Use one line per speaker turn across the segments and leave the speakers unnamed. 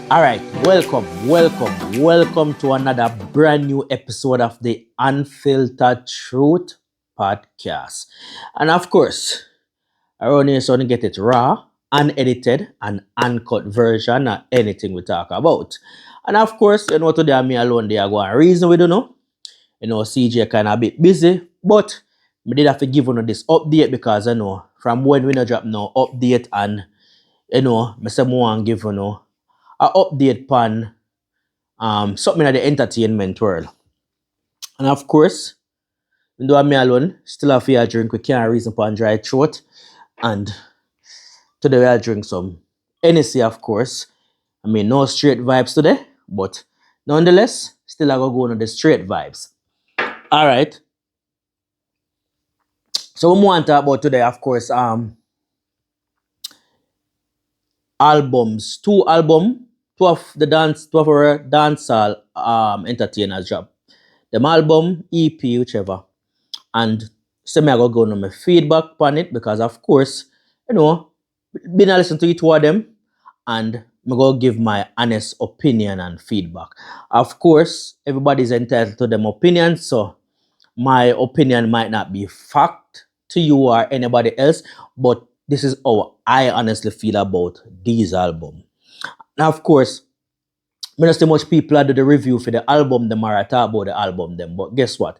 All right, welcome to another brand new episode of the Unfiltered Truth podcast. And of course, around here, so to get it raw, unedited, and uncut version of anything we talk about. And of course, today I'm me alone there. Go and reason we don't know. CJ kind of a bit busy, but we did have to give you this update because from when we not drop no update and me say more and give a update pan something at the entertainment world. And of course, even though I'm me alone, still have a drink, we can't reason upon dry throat. And today we'll drink some NSC, of course. I mean, no straight vibes today, but nonetheless, still I go on the straight vibes. All right. So we want to talk about today, of course, albums, two of our dancehall entertainers job. Them album, EP, whichever. And so me I go on my feedback on it because of course, been a listen to each one of them and I go give my honest opinion and feedback. Of course, everybody's entitled to them opinions, so my opinion might not be fact to you or anybody else, but this is how I honestly feel about these albums. Now, of course, I don't see much people do the review for the album them or I talk about the album them, but guess what?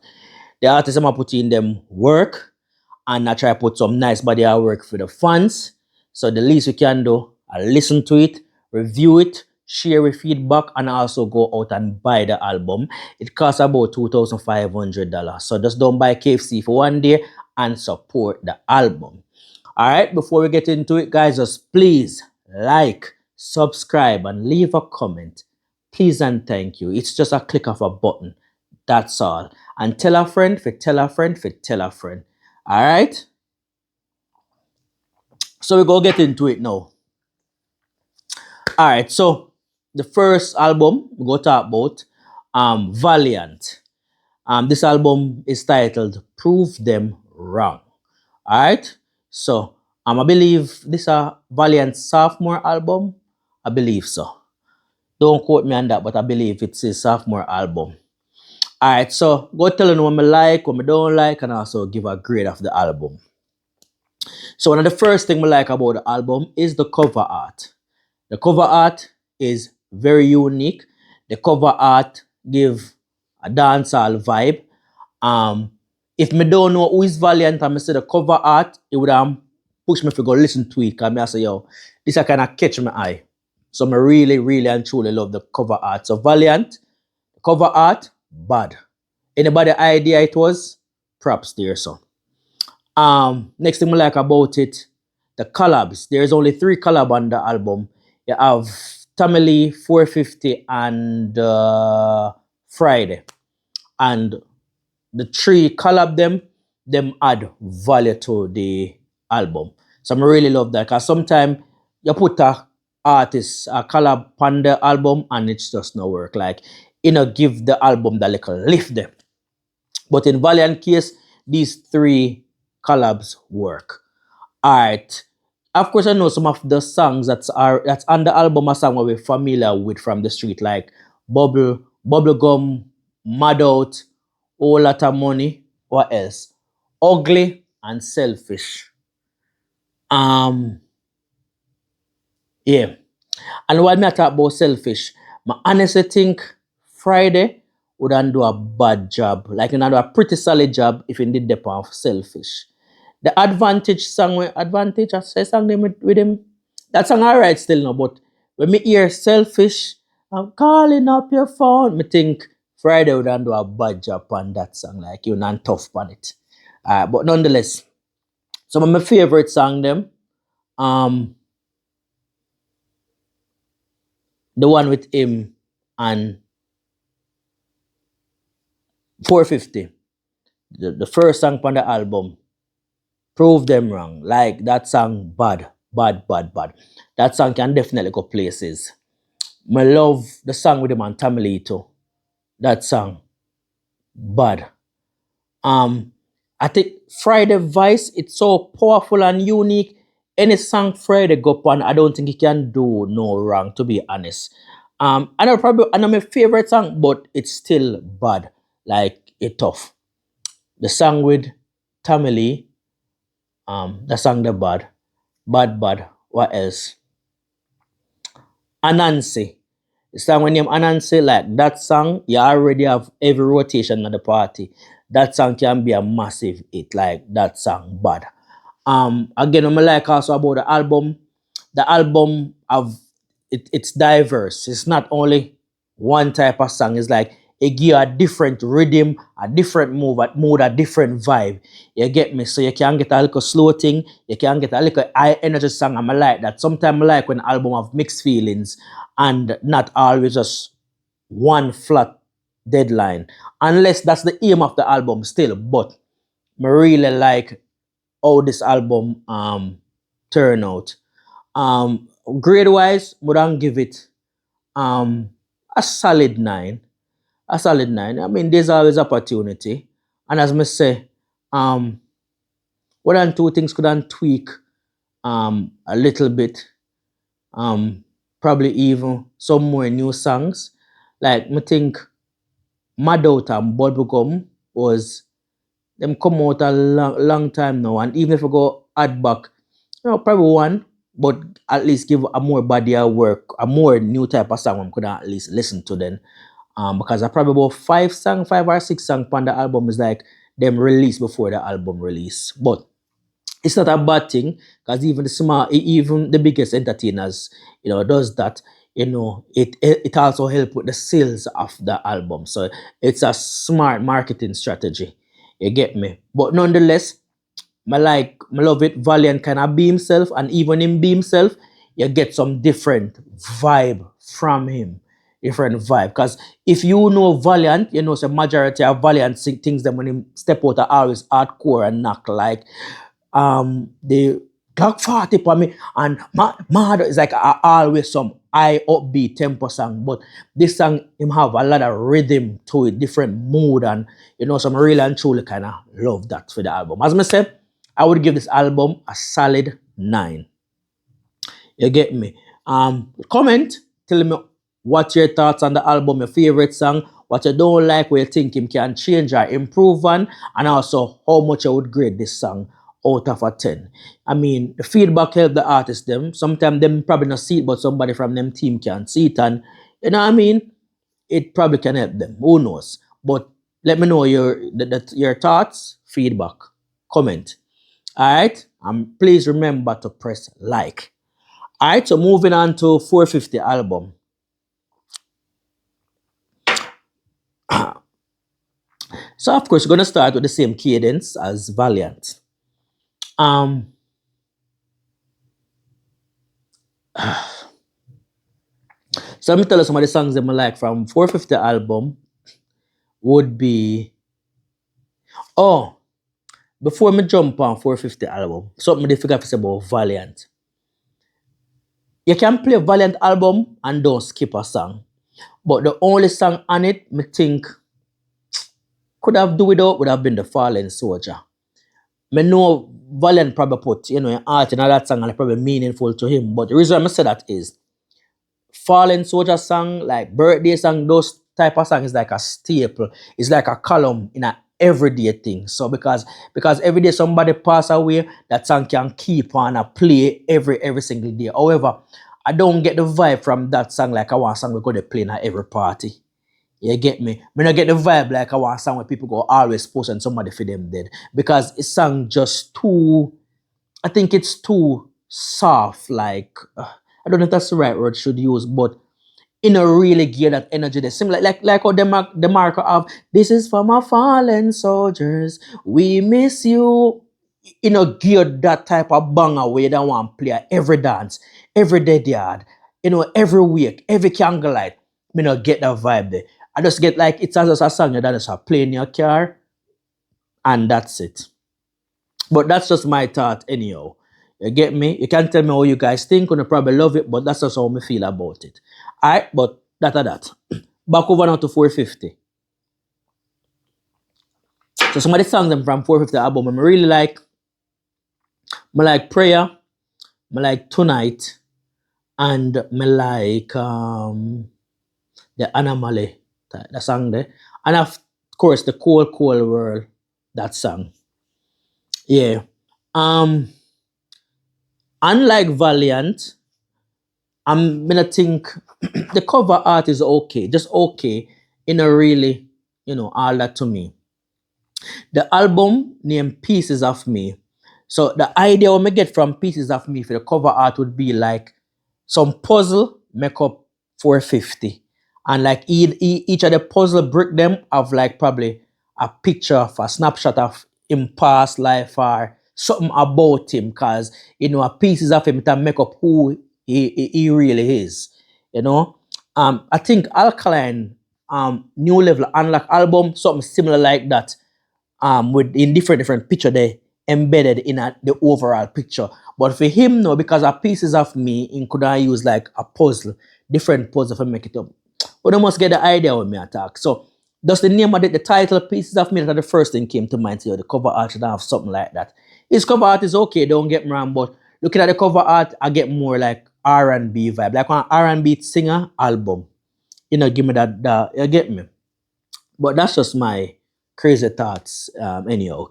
The artists are putting them work and I try to put some nice body of work for the fans. So the least we can do, I listen to it, review it, share with feedback, and also go out and buy the album. It costs about $2,500. So just don't buy KFC for one day and support the album. All right, before we get into it, guys, just please like, subscribe, and leave a comment. Please and thank you. It's just a click of a button. That's all. And tell a friend, for tell a friend, for tell a friend. All right? So we go get into it now. All right, so the first album we go talk about, Valiant. This album is titled Prove Them Wrong. All right? So I believe this is a Valiant sophomore album. I believe so. Don't quote me on that, but I believe it's his sophomore album. Alright, so go tell them what I like, what I don't like, and also give a grade of the album. So one of the first thing I like about the album is the cover art. The cover art is very unique. The cover art give a dancehall vibe. If me don't know who is Valiant and I see the cover art, it would push me to go listen to it. Because I say, yo, this kind of catch my eye. So I really and truly love the cover art. So Valiant, the cover art, bad. Anybody idea it was? Props there, so. Next thing I like about it, the collabs. There's only 3 collabs on the album. You have Tamale, 450, and Friday. And the 3 collab them add value to the album. So I really love that because sometimes you put a artist a collab on the album and it's just not work. Like, give the album the little lift there. But in Valiant case, these 3 collabs work. Alright. Of course, I know some of the songs that's on the album are songs we're familiar with from the street, like Bubblegum, Mad Out, Whole Lot of Money, what else? Ugly and Selfish. Yeah. And while me talk about Selfish, I honestly think Friday wouldn't do a bad job. Like, do a pretty solid job if he did the part of Selfish. The Advantage song, Advantage, I say song them with him. That song alright still now, but when me hear Selfish, I'm calling up your phone, me think Friday wouldn't do a bad job on that song. Like, you're not tough on it. But nonetheless, some of my favorite song them, the one with him and 450. The first song on the album, Prove Them Wrong. Like, that song bad. That song can definitely go places. I love the song with him and Tamale too. That song bad. I think Friday Vice, it's so powerful and unique. Any song Friday go on, I don't think he can do no wrong, to be honest. I know my favorite song, but it's still bad. Like it tough. The song with Tammy Lee, the song the bad. Bad. What else? Anansi. The song when name Anansi, like that song, you already have every rotation at the party. That song can be a massive hit, like that song bad. Again, I'm like also about the album. The album of it's diverse. It's not only one type of song. It's like it give you a different rhythm, a different mood, a different vibe. You get me? So you can get a little slow thing, you can get a little high energy song. I'm like that. Sometimes I like when album have mixed feelings and not always just one flat deadline. Unless that's the aim of the album still. But I really like how this album turn out. Grade wise, would I give it um a solid nine. A solid nine. I mean, there's always opportunity. And as I say, one and two things could I tweak a little bit. Probably even some more new songs. Like I think Mad Out and Bubblegum was them come out a long time now. And even if we go add back, probably one, but at least give a more body of work, a more new type of song I could at least listen to then. Because I probably about five or six songs on the album is like them released before the album release. But it's not a bad thing because even the biggest entertainers, does that. It also help with the sales of the album. So it's a smart marketing strategy. You get me? But nonetheless, I love it. Valiant kind of be himself, and even him be himself, you get some different vibe from him. Different vibe. Because if you know Valiant, you know the majority of Valiant things that when him step out are always hardcore and knock like the Glock 40 for me and mad is like always some high upbeat tempo song. But this song him have a lot of rhythm to it, different mood, and some really and truly kind of love that for the album. As I said, I would give this album a solid 9. You get me? Comment, tell me what your thoughts on the album, your favorite song, what you don't like, what you think him can change or improve on, and also how much I would grade this song out of a 10. I mean, the feedback help the artist them. Sometimes them probably not see it, but somebody from them team can see it, and you know what I mean? It probably can help them. Who knows? But let me know your thoughts, feedback, comment. Alright? And please remember to press like. Alright, so moving on to 450 album. So of course we're gonna start with the same cadence as Valiant. So let me tell you some of the songs that I like from 450 album would be before me jump on 450 album, something difficult to say about Valiant. You can play a Valiant album and don't skip a song. But the only song on it, me think, could have do without would have been The Fallen Soldier. Me know Valiant probably put, art in that song and it's probably meaningful to him. But the reason I say that is Fallen Soldier song, like birthday song, those type of song is like a staple. It's like a column in a everyday thing. So because every day somebody pass away, that song can keep on a play every single day. However, I don't get the vibe from that song like I want a song we go to play in every party. You get me? Me not get the vibe like I want a song where people go always post and somebody for them dead. Because it's song just too, I think it's too soft, like I don't know if that's the right word should use, but in a really gear that energy. They seem like how the marker of this is for my fallen soldiers. We miss you. Gear that type of banger where you don't want to play every dance, every dead yard, every week, every candlelight. Me not get that vibe there. I just get like it's just a song you just play in your car and that's it. But that's just my thought anyhow. You get me? You can tell me how you guys think, and you probably love it, but that's just how me feel about it. Alright, but that. Back over now to 450. So some of the songs them from 450 album I really like. I like Prayer, I like Tonight, and I like the anomaly, the song there. And of course the cold, cold world, that song. Yeah. Um, Unlike Valiant, I'm gonna think the cover art is okay, just okay, in a really, all that to me. The album named Pieces of Me. So the idea we get from Pieces of Me for the cover art would be like some puzzle make up 450. And like each of the puzzle brick them have like probably a picture of a snapshot of him past life or something about him because a pieces of him that make up who he really is. You know? I think Alkaline New Level Unlock album, something similar like that, with in different picture they embedded in the overall picture. But for him no, because of pieces of me, he could have use like a puzzle, different puzzle to make it up. But I must get the idea when me attack. So just the name of the title, Pieces of Me, that the first thing came to mind. So the cover art should have something like that. His cover art is okay, don't get me wrong, but looking at the cover art, I get more like R&B vibe, like an R&B singer album. Give me that you get me. But that's just my crazy thoughts, anyhow.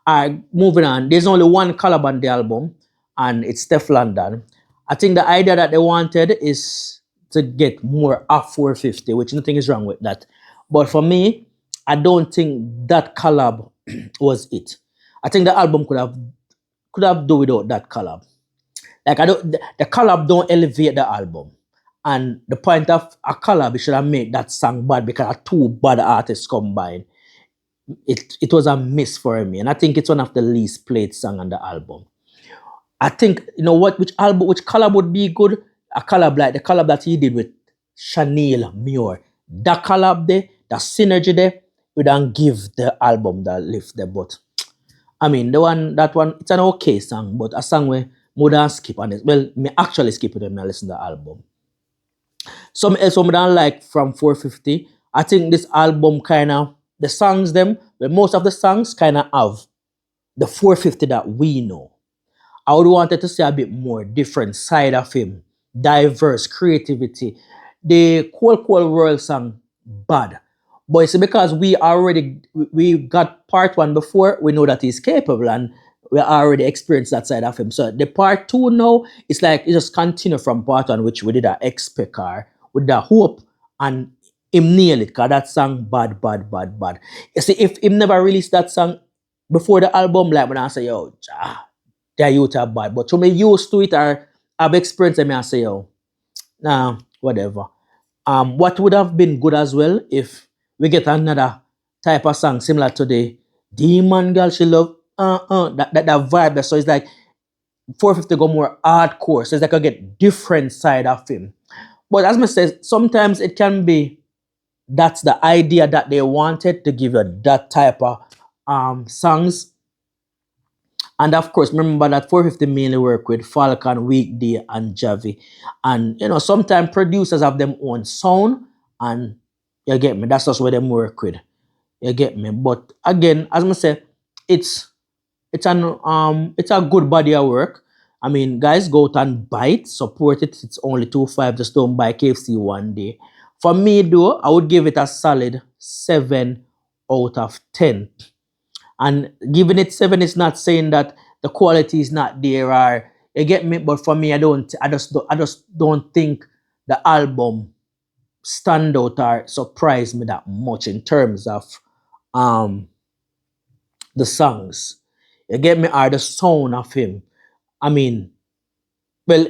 Alright, moving on. There's only one collab on the album, and it's Steph London. I think the idea that they wanted is to get more off 450, which nothing is wrong with that. But for me, I don't think that collab was it. I think the album could have do without that collab. Like I don't the collab don't elevate the album. And the point of a collab, it should have made that song bad because two bad artists combined. It was a miss for me, and I think it's one of the least played song on the album. I think which collab would be good? A collab like the collab that he did with Chanel Muir. That collab there, that synergy there, would then give the album that lift there. But I mean, that one, it's an okay song, but a song where more than skip on it. Well, me actually skip it when I listen to the album. Some else what I don't like from 450. I think this album kind of the songs them, but most of the songs kind of have the 450 that we know. I would wanted to see a bit more different side of him, diverse creativity. The Cold World song bad, but it's because we got part one before. We know that he's capable and we already experienced that side of him. So the part two now, it's like it just continue from part one, which we did a expect with the hope and him nail it. Cause that song bad, bad, bad, bad. You see, if him never released that song before the album, like when I say yo, their youth are bad. But to me used to it or I've experienced them and I say, yo, nah, whatever. What would have been good as well if we get another type of song similar to the Demon Girl She Love that vibe. So it's like 450 go more hardcore. So it's like I get different side of him. But as I said, sometimes it can be that's the idea that they wanted to give you that type of songs. And of course, remember that 450 mainly work with Falcon, Weekday, and Javi. And sometimes producers have them own sound, and you get me. That's just what them work with. You get me. But again, as I say, it's it's a good body of work. I mean, guys, go out and buy it, support it. It's only 2.5. Just don't buy KFC one day. For me, though, I would give it a solid 7 out of 10. And giving it 7 is not saying that the quality is not there or you get me. But for me, I just don't think the album stand out or surprise me that much in terms of um the songs. You get me, or the sound of him. I mean, well,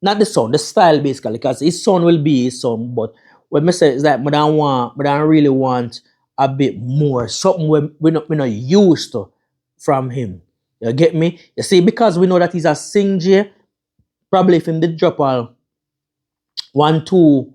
not the sound, the style basically, because his sound will be his sound, but what I say is that I don't really want a bit more, something we're not used to from him. You get me? You see, because we know that he's a sing J, probably if him did drop a one, two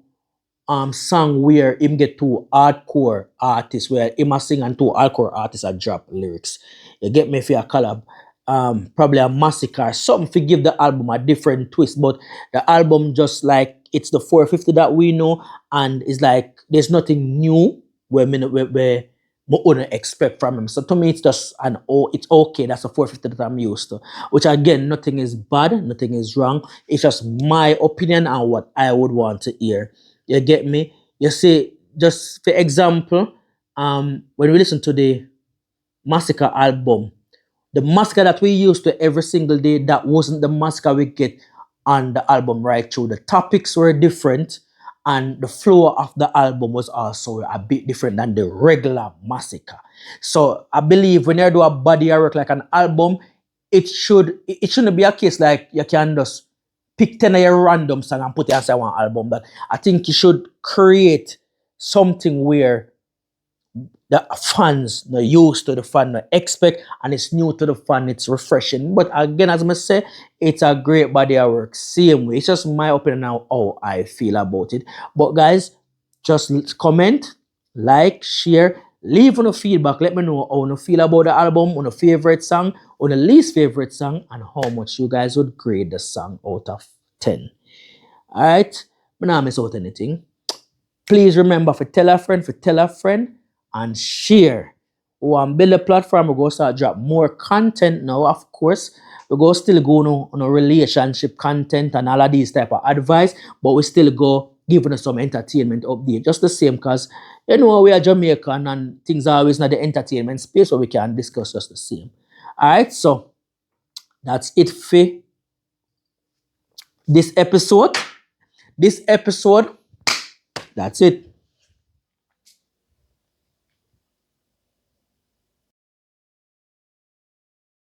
song where him get two hardcore artists, where him a sing and two hardcore artists are drop lyrics. You get me, if you a collab. Probably a massacre, something to give the album a different twist. But the album just like it's the 450 that we know, and it's like there's nothing new where we wouldn't expect from him. So to me, it's just it's okay. That's a 450 that I'm used to. Which again, nothing is bad, nothing is wrong. It's just my opinion and what I would want to hear. You get me? You see, just for example, when we listen to the Massacre album, the massacre that we used to every single day, that wasn't the massacre we get on the album right through. The topics were different, and the flow of the album was also a bit different than the regular massacre. So I believe when you do a body of work like an album, it shouldn't be a case like you can just pick 10 of your random song and put it as one album. But I think you should create something where the fans not used to, the fan not expect, and it's new to the fan, it's refreshing. But again, as I say, it's a great body of work. Same way. It's just my opinion now how I feel about it. But guys, just comment, like, share, leave on the feedback. Let me know how you feel about the album, on the favorite song, on the least favorite song, and how much you guys would grade the song out of 10. Alright? I'm not miss out anything. Please remember to tell a friend, and share. We want build a platform. We're going to start drop more content now, of course. We're going to still go on a relationship content and all of these type of advice, but we still go giving us some entertainment update. Just the same, because you know we are Jamaican and things are always not the entertainment space, so we can discuss just the same. Alright, so that's it for this episode. This episode, that's it.